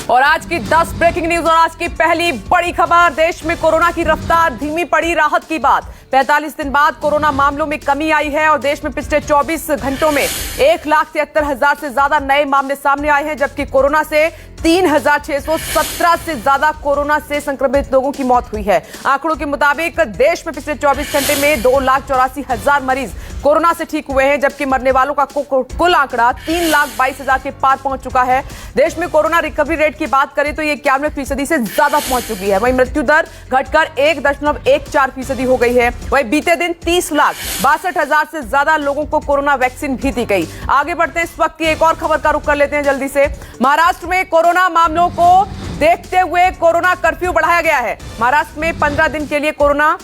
और आज की 10 ब्रेकिंग न्यूज और आज की पहली बड़ी खबर, देश में कोरोना की रफ्तार धीमी पड़ी, राहत की बात। 45 दिन बाद कोरोना मामलों में कमी आई है और देश में पिछले 24 घंटों में 1,73,000 से ज्यादा नए मामले सामने आए हैं, जबकि कोरोना से 3,617 से ज्यादा कोरोना से संक्रमित लोगों की मौत हुई है। आंकड़ों के मुताबिक देश में पिछले 24 घंटे में 2,84,000 मरीज कोरोना से ठीक हुए हैं, जबकि मरने वालों का कुल आंकड़ा 3,22,000 के पार पहुंच चुका है। देश में कोरोना रिकवरी रेट की बात करें तो ये 91% से ज्यादा पहुंच चुकी है। वहीं मृत्यु दर घटकर 1.14% हो गई है। वहीं बीते दिन 30,62,000 से ज्यादा लोगों को कोरोना वैक्सीन भी दी गई। आगे बढ़ते हैं, इस वक्त की एक और खबर का रुख कर लेते हैं जल्दी से। महाराष्ट्र में कोरोना मामलों को देखते हुए कोरोना कर्फ्यू बढ़ाया गया है। महाराष्ट्र में 15 दिन के लिए कोरोना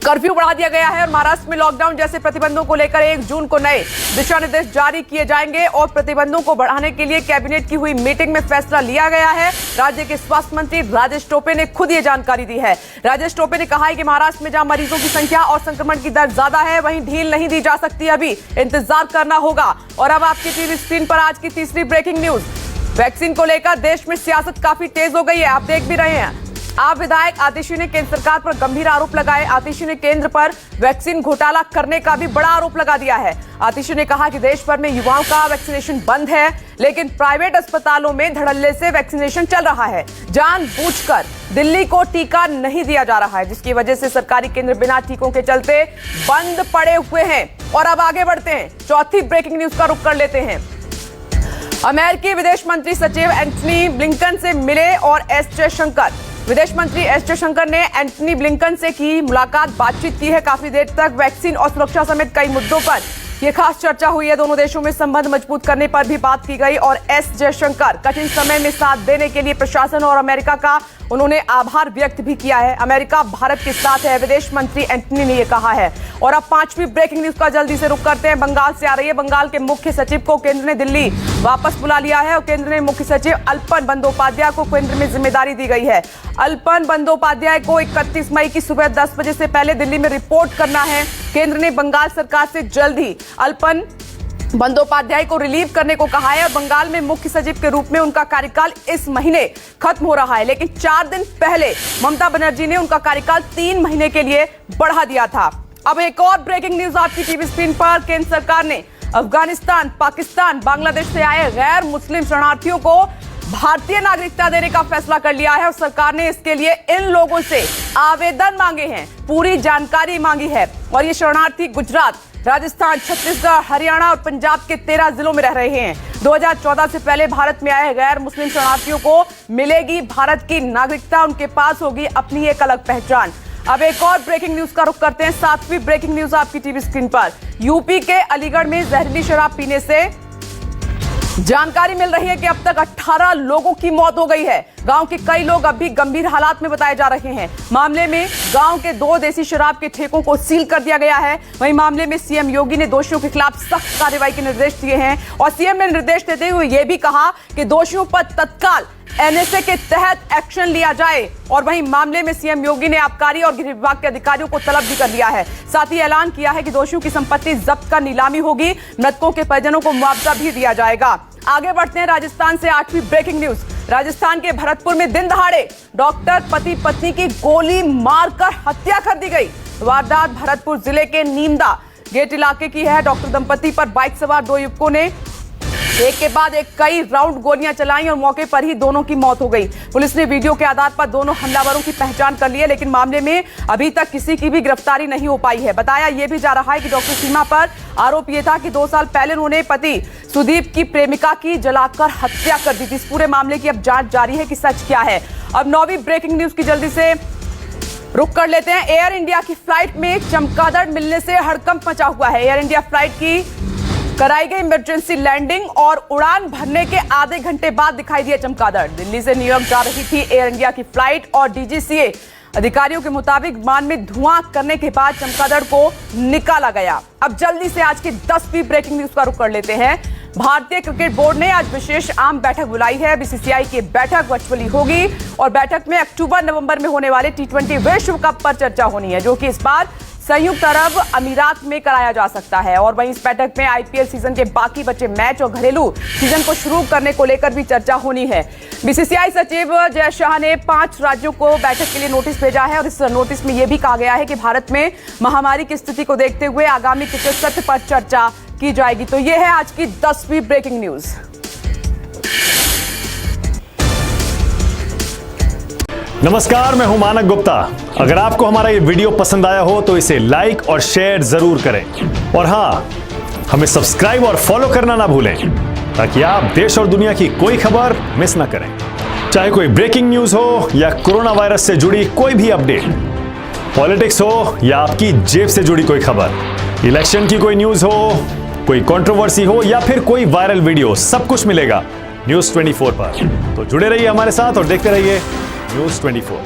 कर्फ्यू बढ़ा दिया गया है और महाराष्ट्र में लॉकडाउन जैसे प्रतिबंधों को लेकर 1 जून को नए दिशा निर्देश जारी किए जाएंगे और प्रतिबंधों को बढ़ाने के लिए कैबिनेट की हुई मीटिंग में फैसला लिया गया है। राज्य के स्वास्थ्य मंत्री राजेश टोपे ने खुद ये जानकारी दी है। राजेश टोपे ने कहा है कि महाराष्ट्र में जहां मरीजों की संख्या और संक्रमण की दर ज्यादा है, वहीं ढील नहीं दी जा सकती, अभी इंतजार करना होगा। और अब आपकी टीवी स्क्रीन पर आज की तीसरी ब्रेकिंग न्यूज। वैक्सीन को लेकर देश में सियासत काफी तेज हो गई है, आप देख भी रहे हैं। आप विधायक आतिशी ने केंद्र सरकार पर गंभीर आरोप लगाए। आतिशी ने केंद्र पर वैक्सीन घोटाला करने का भी बड़ा आरोप लगा दिया है। आतिशी ने कहा कि देश भर में युवाओं का वैक्सीनेशन बंद है, लेकिन प्राइवेट अस्पतालों में धड़ल्ले से वैक्सीनेशन चल रहा है। जानबूझकर दिल्ली को टीका नहीं दिया जा रहा है, जिसकी वजह से सरकारी केंद्र बिना टीकों के चलते बंद पड़े हुए हैं। और अब आगे बढ़ते हैं, चौथी ब्रेकिंग न्यूज का रुख कर लेते हैं। अमेरिकी विदेश मंत्री सचिव एंटनी ब्लिंकन से मिले और एस जयशंकर। विदेश मंत्री एस जयशंकर ने एंटनी ब्लिंकन से की मुलाकात, बातचीत की है। काफी देर तक वैक्सीन और सुरक्षा समेत कई मुद्दों पर यह खास चर्चा हुई है। दोनों देशों में संबंध मजबूत करने पर भी बात की गई और एस जयशंकर कठिन समय में साथ देने के लिए प्रशासन और अमेरिका का उन्होंने आभार व्यक्त भी किया है। अमेरिका भारत के साथ है, विदेश मंत्री एंटनी ने यह कहा है। और अब पांचवी ब्रेकिंग न्यूज का जल्दी से रुख करते हैं। बंगाल से आ रही है। बंगाल के मुख्य सचिव को केंद्र ने दिल्ली वापस बुला लिया है और केंद्र ने मुख्य सचिव अल्पन बंदोपाध्याय को केंद्र में जिम्मेदारी दी गई है। अल्पन बंदोपाध्याय को 31 मई की सुबह 10 बजे से पहले दिल्ली में रिपोर्ट करना है। केंद्र ने बंगाल सरकार से जल्द ही अल्पन बंदोपाध्याय को रिलीव करने को कहा है और बंगाल में मुख्य सचिव के रूप में उनका कार्यकाल इस महीने खत्म हो रहा है, लेकिन 4 दिन पहले ममता बनर्जी ने उनका कार्यकाल 3 महीने के लिए बढ़ा दिया था। अब एक और ब्रेकिंग न्यूज आपकी टीवी स्क्रीन पर। केंद्र सरकार ने अफगानिस्तान, पाकिस्तान, बांग्लादेश से आए गैर मुस्लिम शरणार्थियों को भारतीय नागरिकता देने का फैसला कर लिया है और सरकार ने इसके लिए इन लोगों से आवेदन मांगे हैं, पूरी जानकारी मांगी है। और ये शरणार्थी गुजरात, राजस्थान, छत्तीसगढ़, हरियाणा और पंजाब के 13 जिलों में रह रहे हैं। 2014 से पहले भारत में आए गैर मुस्लिम शरणार्थियों को मिलेगी भारत की नागरिकता, उनके पास होगी अपनी एक अलग पहचान। अब एक और ब्रेकिंग न्यूज का रुख करते हैं, 7वीं ब्रेकिंग न्यूज आपकी टीवी स्क्रीन पर। यूपी के अलीगढ़ में जहरीली शराब पीने से जानकारी मिल रही है कि अब तक 18 लोगों की मौत हो गई है। गांव के कई लोग अब भी गंभीर हालात में बताए जा रहे हैं। मामले में गांव के 2 देसी शराब के ठेकों को सील कर दिया गया है। वहीं मामले में सीएम योगी ने दोषियों के खिलाफ सख्त कार्रवाई के निर्देश दिए हैं और सीएम ने निर्देश देते हुए यह भी कहा कि दोषियों पर तत्काल एनएसए के तहत एक्शन लिया जाए। और वहीं मामले में सीएम योगी ने आबकारी और गृह विभाग के अधिकारियों को तलब भी कर दिया है। साथ ही ऐलान किया है कि दोषियों की संपत्ति जब्त कर नीलामी होगी, मृतकों के परिजनों को मुआवजा भी दिया जाएगा। आगे बढ़ते हैं, राजस्थान से 8वीं ब्रेकिंग न्यूज। राजस्थान के भरतपुर में दिन दहाड़े डॉक्टर पति पत्नी की गोली मारकर हत्या कर दी गई। वारदात भरतपुर जिले के नीमदा गेट इलाके की है। डॉक्टर दंपति पर बाइक सवार 2 युवकों ने एक के बाद एक कई राउंड गोलियां चलाई और मौके पर ही दोनों की मौत हो गई। पुलिस ने वीडियो के आधार पर दोनों हमलावरों की पहचान कर ली है, लेकिन मामले में अभी तक किसी की भी गिरफ्तारी नहीं हो पाई है। बताया यह भी जा रहा है कि डॉक्टर सीमा पर आरोप यह था कि 2 साल पहले उन्होंने पति सुदीप की प्रेमिका की जलाकर हत्या कर दी थी। इस पूरे मामले की अब जांच जारी है कि सच क्या है। अब 9वीं ब्रेकिंग न्यूज की जल्दी से रुक कर लेते हैं। एयर इंडिया की फ्लाइट में चमगादड़ मिलने से हड़कंप मचा हुआ है। एयर इंडिया फ्लाइट की कराई गई इमरजेंसी लैंडिंग और उड़ान भरने के आधे घंटे बाद दिखाई दिया चमगादड़। दिल्ली से न्यूयॉर्क जा रही थी एयर इंडिया की फ्लाइट और डीजीसीए अधिकारियों के मुताबिक विमान में धुआं करने के बाद चमगादड़ को निकाला गया। अब जल्दी से आज की 10वीं ब्रेकिंग न्यूज का रुख कर लेते हैं। भारतीय क्रिकेट बोर्ड ने आज विशेष आम बैठक बुलाई है। बीसीसीआई की बैठक वर्चुअली होगी और बैठक में अक्टूबर नवंबर में होने वाले T20 विश्व कप पर चर्चा होनी है, जो कि इस बार संयुक्त अरब अमीरात में कराया जा सकता है। और वहीं इस बैठक में आईपीएल सीजन के बाकी बचे मैच और घरेलू सीजन को शुरू करने को लेकर भी चर्चा होनी है। बीसीसीआई सचिव जय शाह ने 5 राज्यों को बैठक के लिए नोटिस भेजा है और इस नोटिस में यह भी कहा गया है कि भारत में महामारी की स्थिति को देखते हुए आगामी किसी सत्र पर चर्चा की जाएगी। तो यह है आज की 10वीं ब्रेकिंग न्यूज। नमस्कार, मैं हूं मानक गुप्ता। अगर आपको हमारा ये वीडियो पसंद आया हो तो इसे लाइक और शेयर जरूर करें और हाँ, हमें सब्सक्राइब और फॉलो करना ना भूलें ताकि आप देश और दुनिया की कोई खबर मिस ना करें। चाहे कोई ब्रेकिंग न्यूज हो या कोरोना वायरस से जुड़ी कोई भी अपडेट, पॉलिटिक्स हो या आपकी जेब से जुड़ी कोई खबर, इलेक्शन की कोई न्यूज हो, कोई कंट्रोवर्सी हो या फिर कोई वायरल वीडियो, सब कुछ मिलेगा न्यूज़ 24 पर। तो जुड़े रहिए हमारे साथ और देखते रहिए न्यूज़ 24।